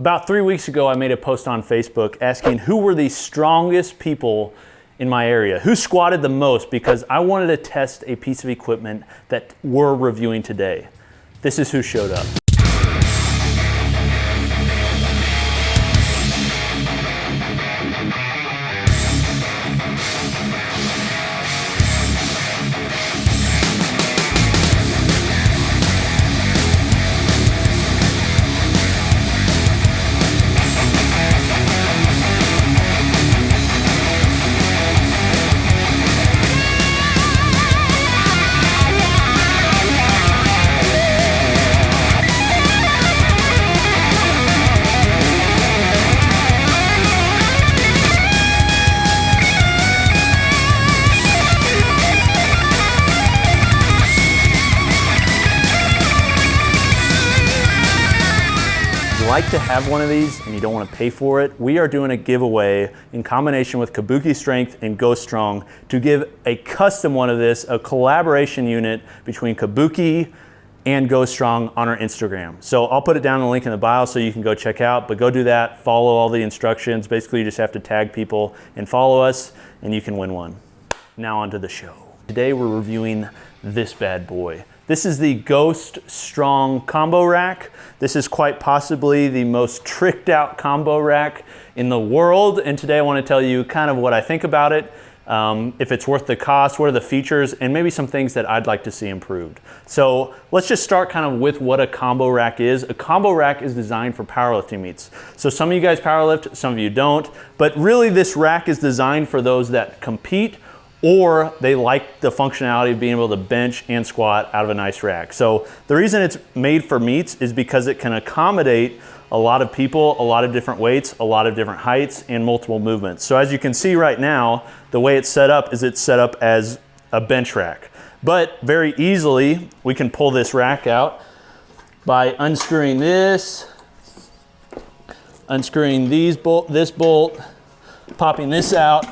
About 3 weeks ago, I made a post on Facebook asking who were the strongest people in my area, who squatted the most, because I wanted to test a piece of equipment that we're reviewing today. This is who showed up. Like to have one of these and you don't want to pay for it, we are doing a giveaway in combination with Kabuki Strength and Go Strong to give a custom one of this, a collaboration unit between Kabuki and Go Strong on our Instagram. So I'll put it down in the link in the bio so you can go check out, but go do that, follow all the instructions. Basically you just have to tag people and follow us and you can win one. Now onto the show. Today we're reviewing this bad boy. This is the Ghost Strong combo rack. This is quite possibly the most tricked out combo rack in the world. And today I want to tell you kind of what I think about it, if it's worth the cost, what are the features, and maybe some things that I'd like to see improved. So let's just start kind of with what a combo rack is. A combo rack is designed for powerlifting meets. So some of you guys powerlift, some of you don't, but really this rack is designed for those that compete or they like the functionality of being able to bench and squat out of a nice rack. So the reason it's made for meets is because it can accommodate a lot of people, a lot of different weights, a lot of different heights, and multiple movements. So as you can see right now, the way it's set up is it's set up as a bench rack. But very easily, we can pull this rack out by unscrewing this, unscrewing this bolt, popping this out,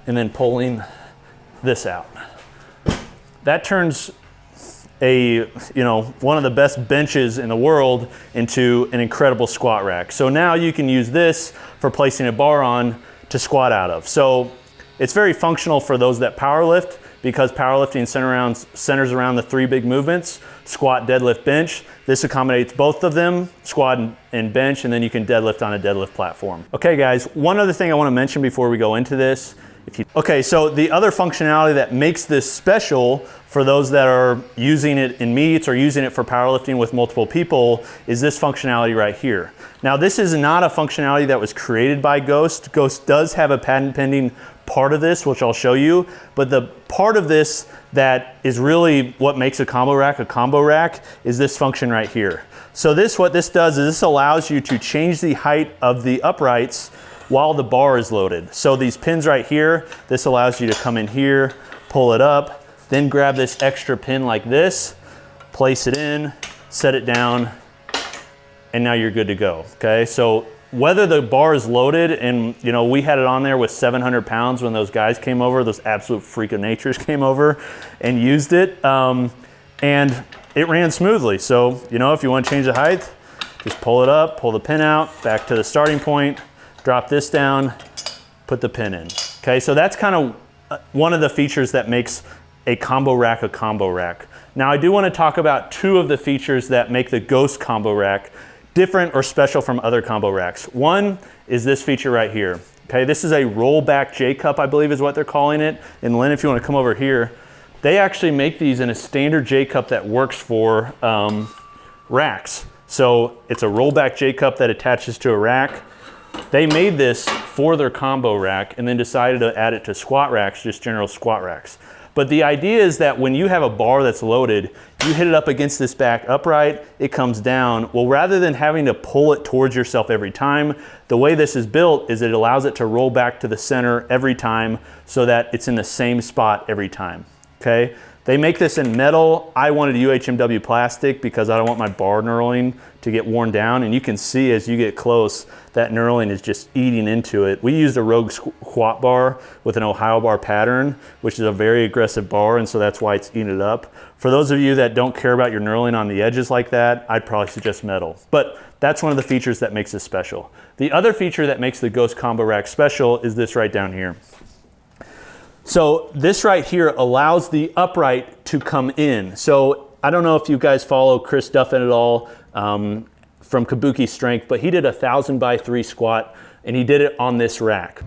and then pulling this out. That turns one of the best benches in the world into an incredible squat rack. So now you can use this for placing a bar on to squat out of. So it's very functional for those that powerlift, because powerlifting centers around the three big movements: squat, deadlift, bench. This accommodates both of them, squat and bench, and then you can deadlift on a deadlift platform. Okay guys, one other thing I wanna mention before we go into this. Okay, so the other functionality that makes this special for those that are using it in meets or using it for powerlifting with multiple people is this functionality right here. Now this is not a functionality that was created by Ghost. Ghost does have a patent pending part of this, which I'll show you, but the part of this that is really what makes a combo rack is this function right here. So what this does is this allows you to change the height of the uprights while the bar is loaded. So these pins right here, this allows you to come in here, pull it up, then grab this extra pin like this, place it in, set it down, and now you're good to go, okay? So whether the bar is loaded, and we had it on there with 700 pounds when those guys came over, those absolute freak of natures came over and used it, and it ran smoothly. So, if you want to change the height, just pull it up, pull the pin out, back to the starting point, drop this down, put the pin in. Okay, so that's kind of one of the features that makes a combo rack a combo rack. Now I do want to talk about two of the features that make the Ghost combo rack different or special from other combo racks. One is this feature right here. Okay, this is a rollback J-cup, I believe is what they're calling it. And Lynn, if you want to come over here, they actually make these in a standard J-cup that works for racks. So it's a rollback J-cup that attaches to a rack. They made this for their combo rack and then decided to add it to squat racks, just general squat racks. But the idea is that when you have a bar that's loaded, you hit it up against this back upright, it comes down. Well, rather than having to pull it towards yourself every time, the way this is built is it allows it to roll back to the center every time so that it's in the same spot every time, okay? They make this in metal. I wanted UHMW plastic because I don't want my bar knurling to get worn down. And you can see as you get close, that knurling is just eating into it. We used a Rogue squat bar with an Ohio bar pattern, which is a very aggressive bar, and so that's why it's eating it up. For those of you that don't care about your knurling on the edges like that, I'd probably suggest metal. But that's one of the features that makes this special. The other feature that makes the Ghost Combo Rack special is this right down here. So this right here allows the upright to come in. So I don't know if you guys follow Chris Duffin at all from Kabuki Strength, but he did a 1000x3 squat and he did it on this rack.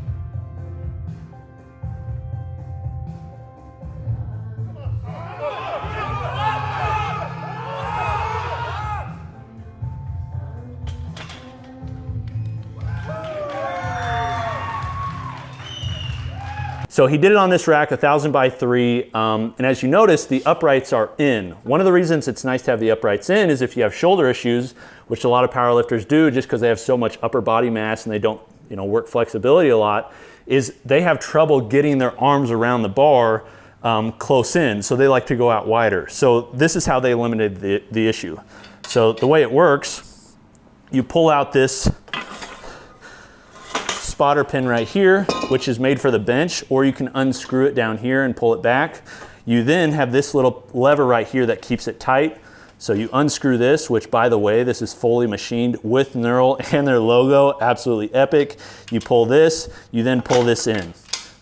So he did it on this rack, 1000x3, and as you notice, the uprights are in. One of the reasons it's nice to have the uprights in is if you have shoulder issues, which a lot of powerlifters do just because they have so much upper body mass and they don't, work flexibility a lot, is they have trouble getting their arms around the bar close in, so they like to go out wider. So this is how they eliminated the issue. So the way it works, you pull out this spotter pin right here, which is made for the bench, or you can unscrew it down here and pull it back. You then have this little lever right here that keeps it tight. So you unscrew this, which by the way, this is fully machined with knurl and their logo, absolutely epic. You pull this, you then pull this in,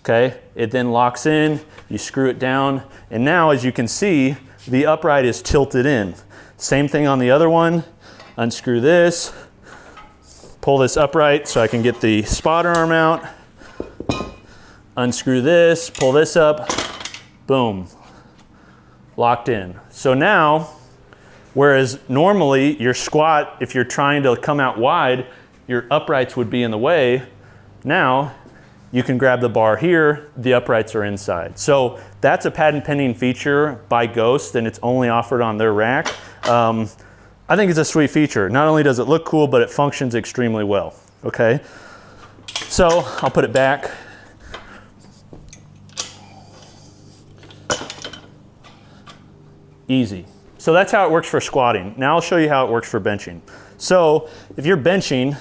okay? It then locks in, you screw it down, and now as you can see, the upright is tilted in. Same thing on the other one, unscrew this, pull this upright so I can get the spotter arm out, unscrew this, pull this up, boom, locked in. So now, whereas normally your squat, if you're trying to come out wide, your uprights would be in the way, now you can grab the bar here, the uprights are inside. So that's a patent pending feature by Ghost, and it's only offered on their rack. I think it's a sweet feature. Not only does it look cool, but it functions extremely well, okay? So I'll put it back. Easy. So that's how it works for squatting. Now I'll show you how it works for benching. So if you're benching,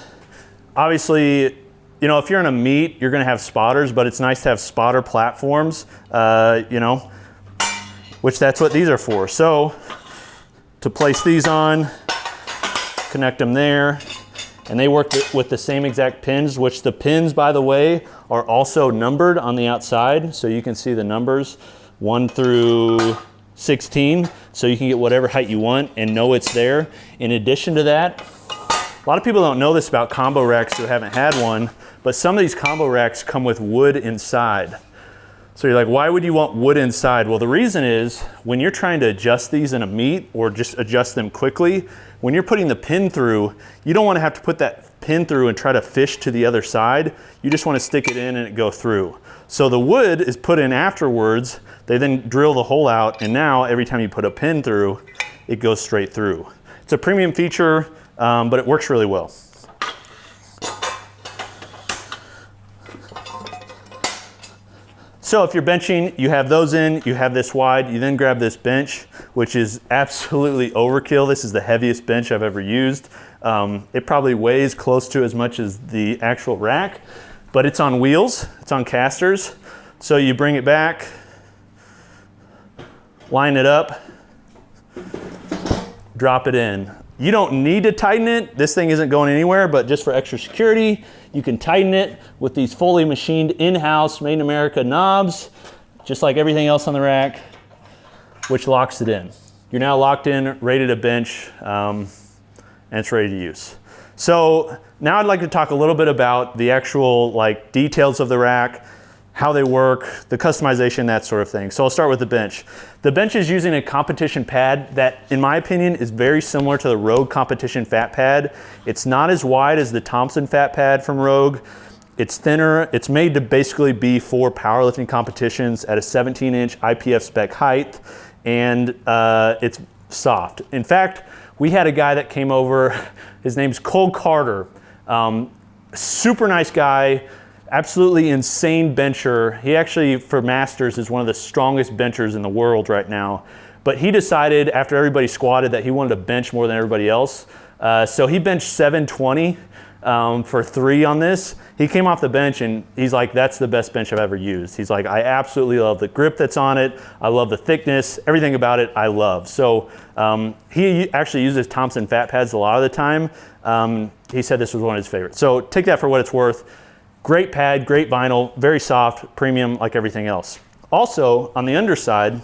obviously, if you're in a meet, you're gonna have spotters, but it's nice to have spotter platforms, which that's what these are for. So to place these on, connect them there, and they work with the same exact pins, which the pins, by the way, are also numbered on the outside, so you can see the numbers 1 through 16, so you can get whatever height you want and know it's there. In addition to that, a lot of people don't know this about combo racks who haven't had one, but some of these combo racks come with wood inside. So you're like, why would you want wood inside? Well, the reason is when you're trying to adjust these in a meet or just adjust them quickly, when you're putting the pin through, you don't want to have to put that pin through and try to fish to the other side. You just want to stick it in and it go through. So the wood is put in afterwards. They then drill the hole out, and now every time you put a pin through, it goes straight through. It's a premium feature, but it works really well. So if you're benching, you have those in, you have this wide, you then grab this bench, which is absolutely overkill. This is the heaviest bench I've ever used. It probably weighs close to as much as the actual rack, but it's on wheels, it's on casters. So you bring it back, line it up, drop it in. You don't need to tighten it. This thing isn't going anywhere, but just for extra security, you can tighten it with these fully machined in-house, made in America knobs, just like everything else on the rack, which locks it in. You're now locked in, ready to bench, and it's ready to use. So now I'd like to talk a little bit about the actual details of the rack, how they work, the customization, that sort of thing. So I'll start with the bench. The bench is using a competition pad that, in my opinion, is very similar to the Rogue competition fat pad. It's not as wide as the Thompson fat pad from Rogue. It's thinner. It's made to basically be for powerlifting competitions at a 17-inch IPF spec height, and it's soft. In fact, we had a guy that came over, his name's Cole Carter. Super nice guy. Absolutely insane bencher. He actually, for Masters, is one of the strongest benchers in the world right now. But he decided after everybody squatted that he wanted to bench more than everybody else. So he benched 720 for 3 on this. He came off the bench and he's like, that's the best bench I've ever used. He's like, I absolutely love the grip that's on it. I love the thickness, everything about it I love. So he actually uses Thompson fat pads a lot of the time. He said this was one of his favorites. So take that for what it's worth. Great pad, great vinyl, very soft, premium like everything else. Also on the underside,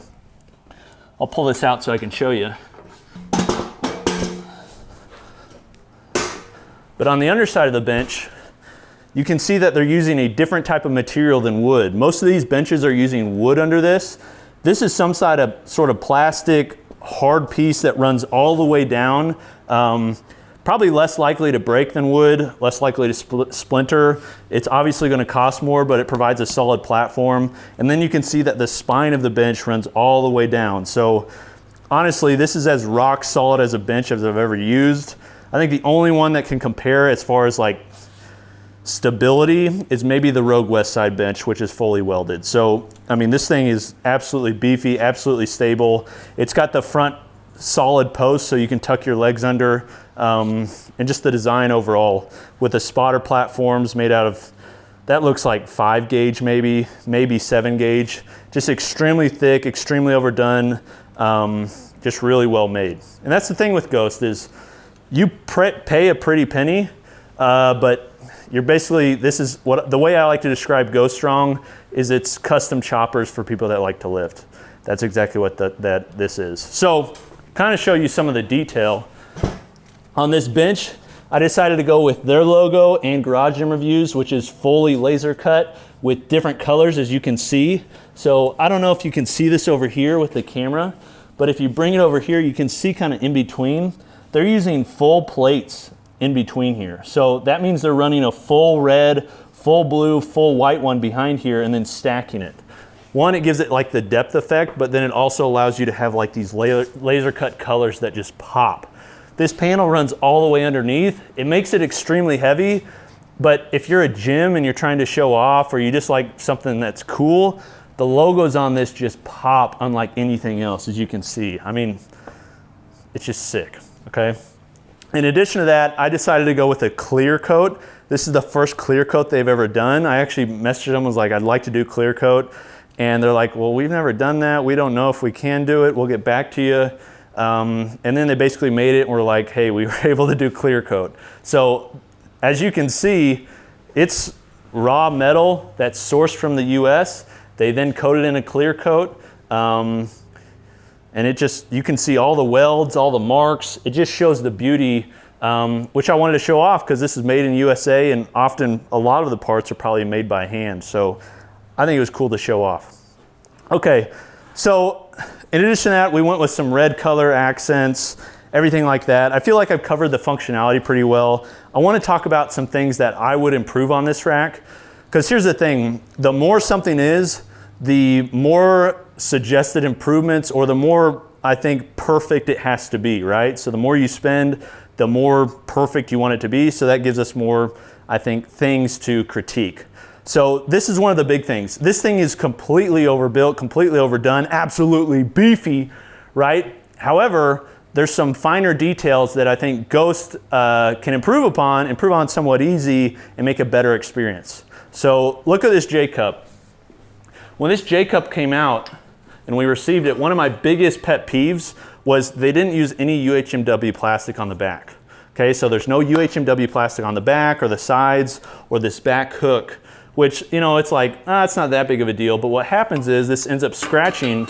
I'll pull this out so I can show you. But on the underside of the bench, you can see that they're using a different type of material than wood. Most of these benches are using wood under this. This is some sort of plastic hard piece that runs all the way down. Probably less likely to break than wood, less likely to splinter. It's obviously going to cost more, but it provides a solid platform. And then you can see that the spine of the bench runs all the way down. So honestly, this is as rock solid as a bench as I've ever used. I think the only one that can compare as far as like stability is maybe the Rogue Westside bench, which is fully welded. So, I mean, this thing is absolutely beefy, absolutely stable. It's got the front solid post so you can tuck your legs under, and just the design overall with the spotter platforms made out of, that looks like 5 gauge maybe 7 gauge, just extremely thick, extremely overdone, just really well made. And that's the thing with Ghost is you pay a pretty penny, but you're basically, this is what, the way I like to describe Ghost Strong is it's custom choppers for people that like to lift. That's exactly what this is. So kind of show you some of the detail. On this bench, I decided to go with their logo and Garage Gym Reviews, which is fully laser cut with different colors, as you can see. So I don't know if you can see this over here with the camera, but if you bring it over here, you can see kind of in between. They're using full plates in between here. So that means they're running a full red, full blue, full white one behind here and then stacking it. One, it gives it like the depth effect, but then it also allows you to have like these laser cut colors that just pop. This panel runs all the way underneath. It makes it extremely heavy, but if you're a gym and you're trying to show off or you just like something that's cool, the logos on this just pop unlike anything else, as you can see. I mean, it's just sick, okay? In addition to that, I decided to go with a clear coat. This is the first clear coat they've ever done. I actually messaged them, was like, I'd like to do clear coat. And they're like, well, we've never done that. We don't know if we can do it. We'll get back to you. And then they basically made it and were like, hey, we were able to do clear coat. So as you can see, it's raw metal that's sourced from the US. They then coat it in a clear coat. And it just, you can see all the welds, all the marks. It just shows the beauty, which I wanted to show off because this is made in USA and often a lot of the parts are probably made by hand. So I think it was cool to show off. Okay, so in addition to that, we went with some red color accents, everything like that. I feel like I've covered the functionality pretty well. I want to talk about some things that I would improve on this rack. Because here's the thing, the more something is, the more suggested improvements or the more, I think, perfect it has to be, right? So the more you spend, the more perfect you want it to be. So that gives us more, I think, things to critique. So this is one of the big things. This thing is completely overbuilt, completely overdone, absolutely beefy, right? However, there's some finer details that I think Ghost can improve on somewhat easy and make a better experience. So look at this J-Cup. When this J-Cup came out and we received it, one of my biggest pet peeves was they didn't use any UHMW plastic on the back. Okay, so there's no UHMW plastic on the back or the sides or this back hook, which, you know, it's like, it's not that big of a deal. But what happens is this ends up scratching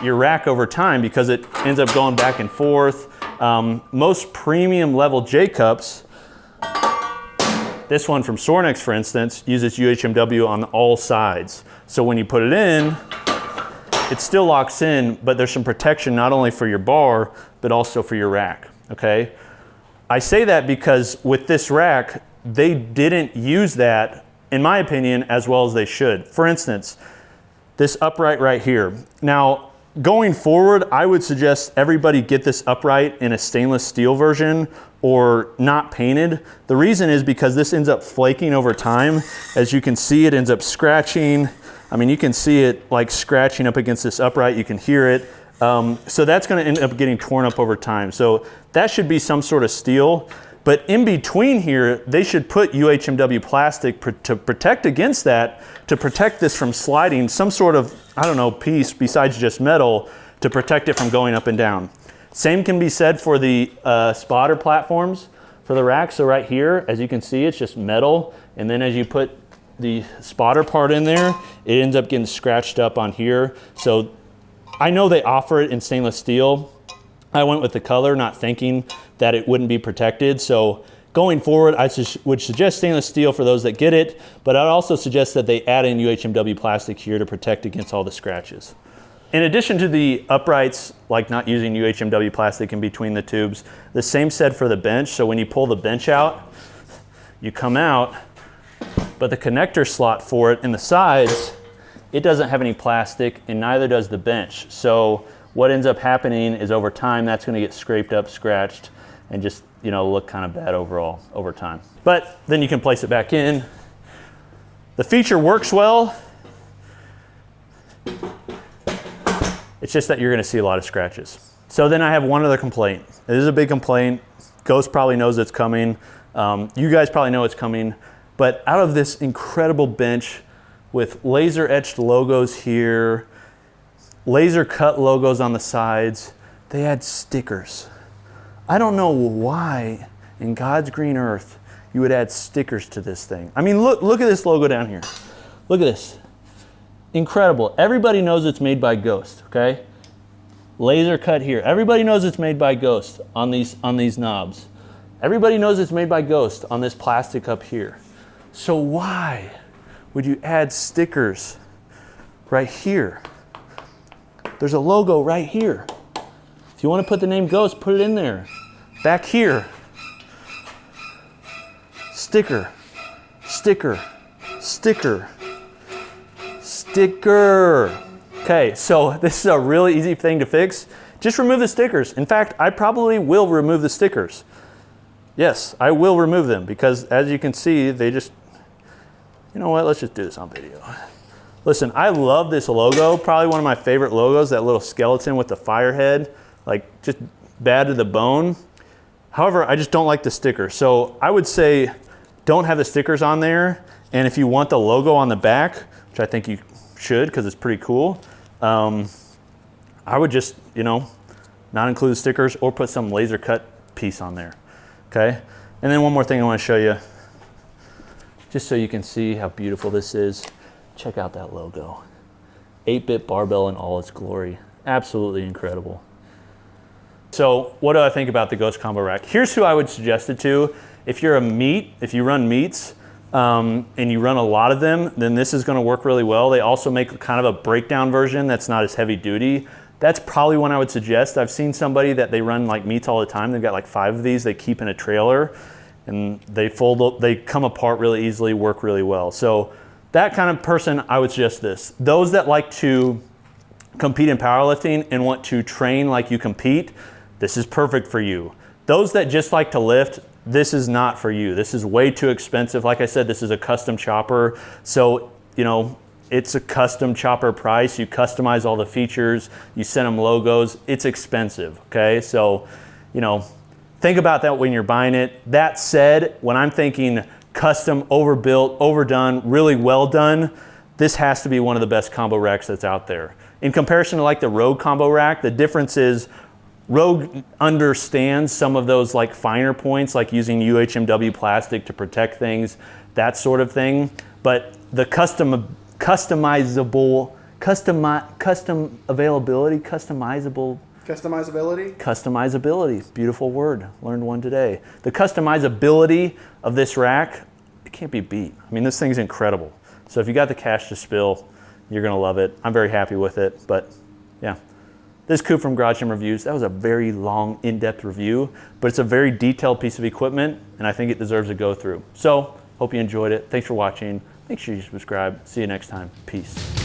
your rack over time because it ends up going back and forth. Most premium level J-Cups, this one from Sornex, for instance, uses UHMW on all sides. So when you put it in, it still locks in, but there's some protection not only for your bar, but also for your rack, okay? I say that because with this rack, they didn't use that, in my opinion, as well as they should. For instance, this upright right here. Now, going forward, I would suggest everybody get this upright in a stainless steel version or not painted. The reason is because this ends up flaking over time. As you can see, it ends up scratching. I mean, you can see it like scratching up against this upright. You can hear it. So that's going to end up getting torn up over time. So that should be some sort of steel. But in between here, they should put UHMW plastic to protect against that, to protect this from sliding, some sort of, I don't know, piece besides just metal to protect it from going up and down. Same can be said for the spotter platforms for the rack. So right here, as you can see, it's just metal. And then as you put the spotter part in there, it ends up getting scratched up on here. So I know they offer it in stainless steel. I went with the color, not thinking that it wouldn't be protected. So going forward, I would suggest stainless steel for those that get it, but I'd also suggest that they add in UHMW plastic here to protect against all the scratches. In addition to the uprights, like not using UHMW plastic in between the tubes, the same said for the bench. So when you pull the bench out, you come out, but the connector slot for it in the sides, it doesn't have any plastic, and neither does the bench. So what ends up happening is over time, that's gonna get scraped up, scratched, and just, you know, look kind of bad overall over time. But then you can place it back in. The feature works well. It's just that you're gonna see a lot of scratches. So then I have one other complaint. It is a big complaint. Ghost probably knows it's coming. You guys probably know it's coming. But out of this incredible bench with laser etched logos here, laser cut logos on the sides, they had stickers. I don't know why in God's green earth you would add stickers to this thing. I mean, look at this logo down here. Look at this. Incredible. Everybody knows it's made by Ghost, okay? Laser cut here. Everybody knows it's made by Ghost on these knobs. Everybody knows it's made by Ghost on this plastic up here. So why would you add stickers right here? There's a logo right here. If you want to put the name Ghost, put it in there. Back here. Sticker, sticker, sticker, sticker. Okay, so this is a really easy thing to fix. Just remove the stickers. In fact, I probably will remove the stickers. Yes, I will remove them because as you can see, they just, you know what, let's just do this on video. Listen, I love this logo, probably one of my favorite logos, that little skeleton with the fire head, like just bad to the bone. However, I just don't like the sticker. So I would say don't have the stickers on there. And if you want the logo on the back, which I think you should because it's pretty cool, I would just, you know, not include the stickers or put some laser cut piece on there, okay? And then one more thing I want to show you, just so you can see how beautiful this is. Check out that logo. 8-bit barbell in all its glory. Absolutely incredible. So what do I think about the Ghost Combo Rack? Here's who I would suggest it to. If you're a meat, if you run meats, and you run a lot of them, then this is gonna work really well. They also make kind of a breakdown version that's not as heavy duty. That's probably one I would suggest. I've seen somebody that they run like meats all the time. They've got like 5 of these they keep in a trailer and they fold up, they come apart really easily, work really well. So that kind of person, I would suggest this. Those that like to compete in powerlifting and want to train like you compete, this is perfect for you. Those that just like to lift, this is not for you. This is way too expensive. Like I said, this is a custom chopper. So, you know, it's a custom chopper price. You customize all the features, you send them logos, it's expensive, okay? So, you know, think about that when you're buying it. That said, when I'm thinking custom, overbuilt, overdone, really well done, this has to be one of the best combo racks that's out there. In comparison to like the Rogue combo rack, the difference is Rogue understands some of those like finer points, like using UHMW plastic to protect things, that sort of thing. But the customizability, beautiful word, learned one today. The customizability of this rack, it can't be beat. I mean, this thing's incredible. So if you got the cash to spill, you're gonna love it. I'm very happy with it, but yeah. This is Coop from Garage Gym Reviews. That was a very long, in-depth review, but it's a very detailed piece of equipment, and I think it deserves a go through. So, hope you enjoyed it. Thanks for watching. Make sure you subscribe. See you next time. Peace.